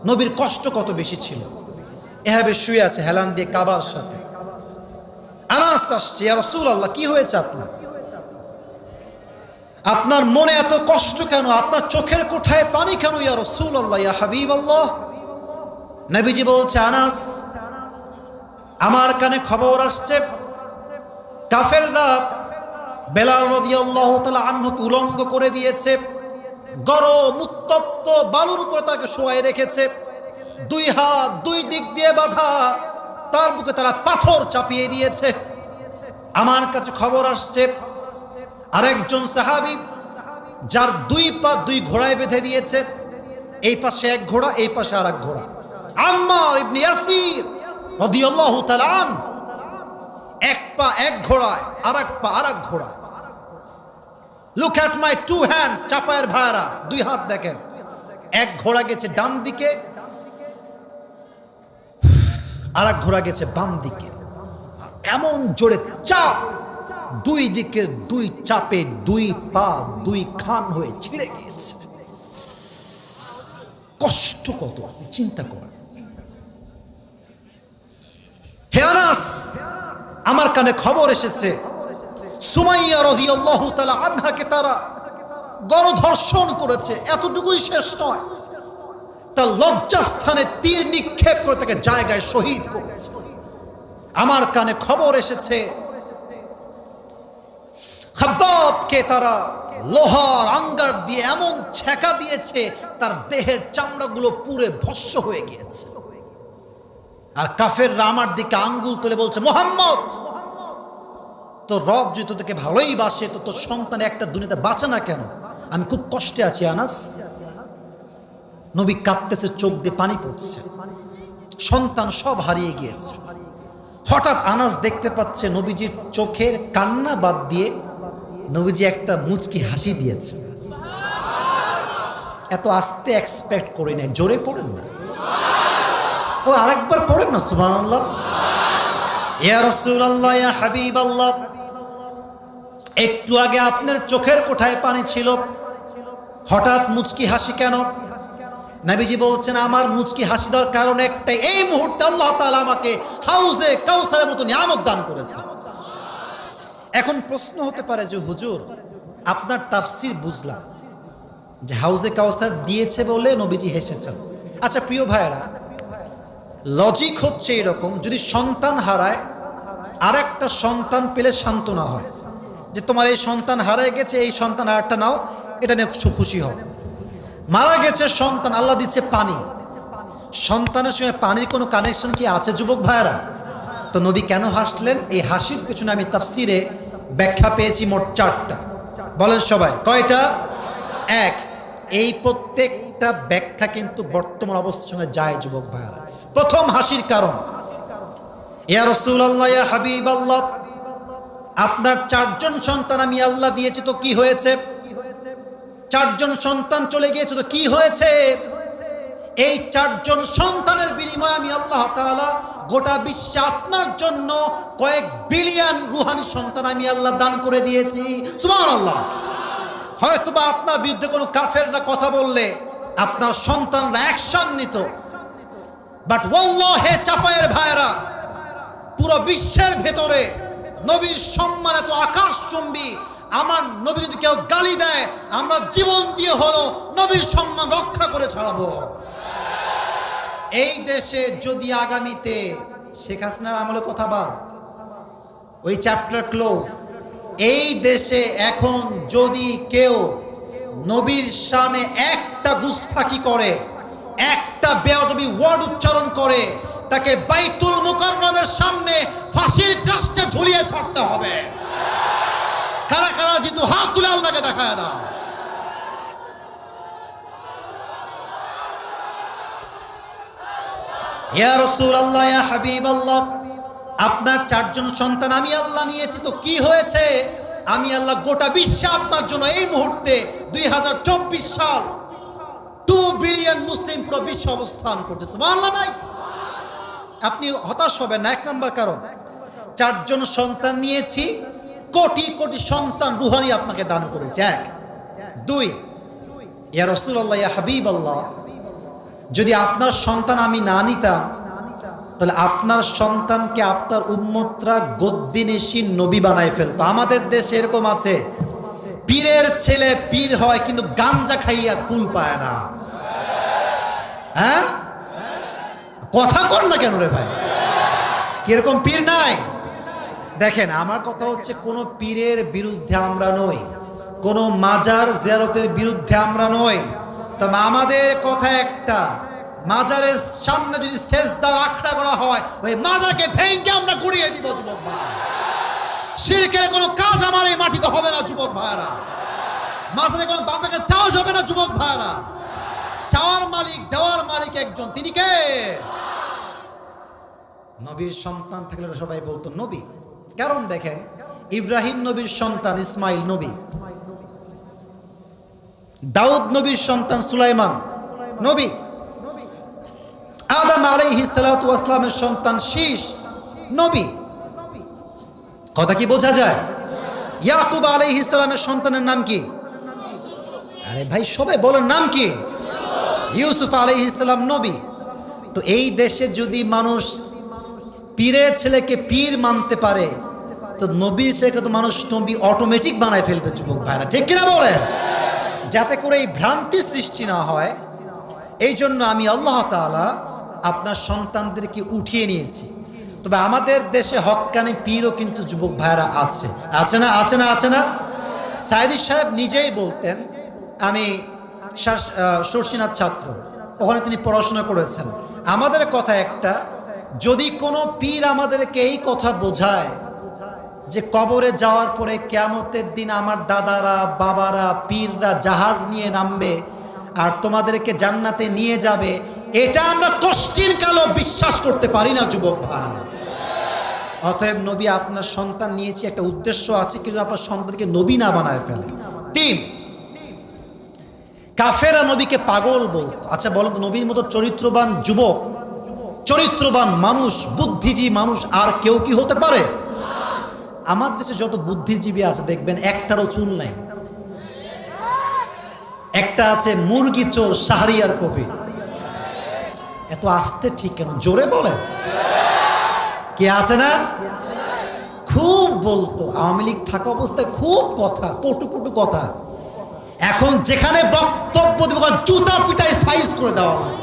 নবীর কষ্ট কত বেশি ছিল। এভাবে শুয়ে আছে হেলান দিয়ে কাবার সাথে। আনাস আসছে, ইয়া রাসূলুল্লাহ কি হয়েছে আপনার? আপনার মনে এত কষ্ট কেন? আপনার চোখের কোঠায় পানি কেন ইয়া রাসূলুল্লাহ, ইয়া হাবিবাল্লাহ? নবীজি বলছে, আনাস, আমার কানে খবর আসছে কাফেররা বেলাল রাদিয়াল্লাহু তাআলা আনহুকে উলঙ্গ করে দিয়েছে, গরম উত্তপ্ত বালুর উপর তাকে শোয়ায় রেখেছে, দুই হাত দুই দিক দিয়ে বাঁধা, তার বুকে তারা পাথর চাপিয়ে দিয়েছে। আমার কাছে খবর আসছে আরেকজন সাহাবী যার দুই পা দুই ঘোড়ায় বেঁধে দিয়েছে, এই পাশে এক ঘোড়া এই পাশে আর এক ঘোড়া, আম্মার ইবনে ইয়াসির রাদিয়াল্লাহু তাআলা আনহু, এক পা এক ঘোড়ায় আর এক পা আর এক ঘোড়া। Look at my two hands, চাপায়ের ভাইরা দুই হাত দেখেন, এক ঘোড়া গেছে ডান দিকে আর এক ঘোড়া গেছে বাম দিকে। এমন জোরে চাপ, দুই দিকে দুই চাপে দুই পা দুই খান হয়ে ছিঁড়ে গিয়েছে। কষ্ট কত চিন্তা করেন। হে আনাস, আমার কানে খবর এসেছে সুমাইয়া রাদিয়াল্লাহু তাআলা আনহাকে তারা গণধর্ষণ করেছে। এতটুকুই শেষ নয়, তার লজ্জাস্থানে তীর নিক্ষেপ করে তাকে জায়গায় শহীদ করেছে। আমার কানে খবর এসেছে খাব্বাবকে তারা লোহার আঙ্গার দিয়ে এমন ছেকা দিয়েছে তার দেহের চামড়াগুলো পুরে ভস্ম হয়ে গিয়েছে। আর কাফেররা আমার দিকে আঙ্গুল তুলে বলছে, মুহাম্মদ, তোর রব যদি তোকে ভালোই বাসে তো তোর সন্তান একটা দুনিয়াতে বাঁচে না কেন? আমি খুব কষ্টে আছি আনাস। নবী কাঁদতেছে, চোখ দিয়ে পানি পড়ছে, সন্তান সব হারিয়ে গিয়েছে। হঠাৎ আনাস দেখতে পাচ্ছে নবীজির চোখের কান্না বাদ দিয়ে নবীজি একটা মুচকি হাসি দিয়েছে। এত আস্তে এক্সপেক্ট করি না, জোরে পড়েন না, ও আরেকবার পড়েন না সুবহানাল্লাহ। ইয়া রাসূলুল্লাহ, ইয়া হাবিবাল্লাহ, একটু আগে আপনার চোখের কোঠায় পানি ছিল, হঠাৎ মুচকি হাসি কেন? নবীজি বলছেন, আমার মুচকি হাসি দেওয়ার কারণ একটাই, এই মুহূর্তে আল্লাহ তাআলা আমাকে হাউজে কাউসারের মতো নিয়ামত দান করেছে। এখন প্রশ্ন হতে পারে যে হুজুর, আপনার তাফসীর বুঝলাম যে হাউজে কাউসার দিয়েছে বলে নবীজি হেসেছেন। আচ্ছা প্রিয় ভাইরা, লজিক হচ্ছে এরকম, যদি সন্তান হারায় আর একটা সন্তান পেলে সান্ত্বনা হয় যে তোমার এই সন্তান হারায় গেছে, এই সন্তান আর একটা নাও, এটা নিয়ে খুশি হও। মারা গেছে সন্তান, আল্লাহ দিচ্ছে পানি, সন্তানের সঙ্গে পানির কোনো কানেকশন কি আছে যুবক ভাইরা? তো নবী কেন হাসলেন? এই হাসির পেছনে আমি তাফসীরে ব্যাখ্যা পেয়েছি মোট 4টা। বলেন সবাই, কয়টা? 1। এই প্রত্যেকটা ব্যাখ্যা কিন্তু বর্তমান অবস্থার সঙ্গে যায় যুবক ভাইরা। প্রথম হাসির কারণ, ইয়া রাসূলুল্লাহ, ইয়া হাবিবাল্লাহ, আপনার 4জন সন্তান আমি আল্লাহ দিয়েছি, তো কি হয়েছে? 4জন সন্তান চলে গিয়েছে, তো কি হয়েছে? এই 4জন সন্তানের বিনিময়ে আমি আল্লাহ তাআলা গোটা বিশ্বে আপনার জন্য কয়েক বিলিয়ন রুহানি সন্তান আমি আল্লাহ দান করে দিয়েছি। সুবহানাল্লাহ। হয়তোবা আপনার বিরুদ্ধে কোনো কাফেররা কথা বললে আপনার সন্তানরা অ্যাকশন নিত, বাট ওয়াল্লাহি চাপায়ের ভাইরা, পুরো বিশ্বের ভেতরে নবীর সম্মান এত আকাশচুম্বী। আমার নবী যদি কেউ গালি দেয়, আমরা জীবন দিয়ে হলো নবীর সম্মান রক্ষা করে ছাড়াবো। এই দেশে যদি আগামীতে শেখ হাসিনার আমলে কথা বাদ, ওই চ্যাপ্টার ক্লোজ। এই দেশে এখন যদি কেউ নবীর শানে একটা গুস্তাখি করে, একটা বেয়াদবি ওয়ার্ড উচ্চারণ করে, তাকে বাইতুল মুকাররমের সামনে ফাঁসির কাস্টে ঝুলিয়ে ছাড়তে হবে। কারা কারা জিতু হাত তুলে আল্লাহকে দেখায় দাও। ইয়া রাসূলুল্লাহ, ইয়া হাবিবাল্লাহ, আপনার 4জন সন্তান আমি আল্লাহ নিয়েছি, তো কি হয়েছে? আমি আল্লাহ গোটা বিশ্বে আপনার জন্য এই মুহূর্তে 2024 সাল 2 বিলিয়ন মুসলিম পুরো বিশ্ব অবস্থান করতেছে। সুবহানাল্লাহ নাই? আপনি হতাশ হবেন না। 1 নম্বর কারণ, 4জন সন্তান নিয়েছি, কোটি কোটি সন্তান রুহানি আপনাকে দান করেছে। 1। 2, ইয়া রাসূলুল্লাহ, ইয়া হাবিবাল্লাহ, যদি আপনার সন্তান আমি না নিতাম, তাহলে আপনার সন্তানকে আপনার উম্মতরা গদ্দিনেশী নবী বানায় ফেলতো। আমাদের দেশে এরকম আছে, পীরের ছেলে পীর হয় কিন্তু গাঞ্জা খাইয়া কুল পায় না। হ্যাঁ, কথা কর না কেন রে ভাই? কিরকম পীর নাই? দেখেন, আমার কথা হচ্ছে কোনো পীরের বিরুদ্ধে আমরা নই, কোনো মাজার জিয়ারতের বিরুদ্ধে আমরা নই। তবে আমাদের কথা একটা, মাজারের সামনে যদি সেজদার আখড়া করা হয়, ওই মাজারকে ভেঙে আমরা গুড়িয়ে দিব যুবক ভাই। শিরকের কোনো কাজ আমার এই মাটিতে হবে না যুবক ভাইরা। মাজারে কোনো বাপকে চাওয়া যাবে না যুবক ভাইরা। চাওয়ার মালিক, দেওয়ার মালিক একজন, তিনি কে? নবীর সন্তান থাকলে সবাই বলতো নবী। কারণ দেখেন, ইব্রাহিম নবীর সন্তান ইসমাইল নবী, দাউদ নবীর সন্তান সুলাইমান নবী, আদম আলাইহিস সালাতু ওয়াস সালামের সন্তান শীশ নবী। কথা কি বোঝা যায়? ইয়াকুব আলাইহিস সালামের সন্তানের নাম কি? আরে ভাই সবাই বলেন নাম কি? ইউসুফ আলাইহিস সালাম নবী। তো এই দেশে যদি মানুষ পীরের ছেলেকে পীর মানতে পারে, তো নবীর ছেলেকে তো মানুষ নবী অটোমেটিক বানায় ফেলবে যুবক ভাইরা, ঠিক কিনা বলেন? যাতে করে এই ভ্রান্তি সৃষ্টি না হয়, এই জন্য আমি আল্লাহ তাআলা আপনার সন্তানদেরকে উঠিয়ে নিয়েছি। তবে আমাদের দেশে হক্কানি পীরও কিন্তু যুবক ভাইরা আছে, আছে না? আছে না? আছে না? সাইদি সাহেব নিজেই বলতেন, আমি শর্ষিনাথ ছাত্র, ওখানে তিনি পড়াশোনা করেছেন। আমাদের কথা একটা, যদি কোনো পীর আমাদেরকে এই কথা বোঝায় যে কবরে যাওয়ার পরে কিয়ামতের দিন আমার দাদারা, বাবারা, পীররা জাহাজ নিয়ে নামবে আর তোমাদেরকে জান্নাতে নিয়ে যাবে, এটা আমরা কষ্টির কালো বিশ্বাস করতে পারি না যুবক ভাইরা। অতএব নবী আপনার সন্তান নিয়েছি, একটা উদ্দেশ্য আছে, কিন্তু আপনার সন্তানকে নবী না বানায় ফেলে। 3, কাফেরা নবীকে পাগল বলতো। আচ্ছা বলুন তো, নবীর মতো চরিত্রবান যুবক, চরিত্রবান মানুষ, বুদ্ধিজীবী মানুষ আর কেউ কি হতে পারে? আমার দেশে যত বুদ্ধিজীবী আছে দেখবেন একটারও চুল নাই। একটা আছে মুরগি চোর শাহরিয়ার কবি। এত আস্তে ঠিক কেন? জোরে বলে। কে আছে না? খুব বলতো, আওয়ামী লীগ থাকা অবস্থায় খুব কথা, পটু পটু কথা। এখন যেখানে বক্তব্য দেব জুতা পিটায় সাইজ করে দেওয়া হয়।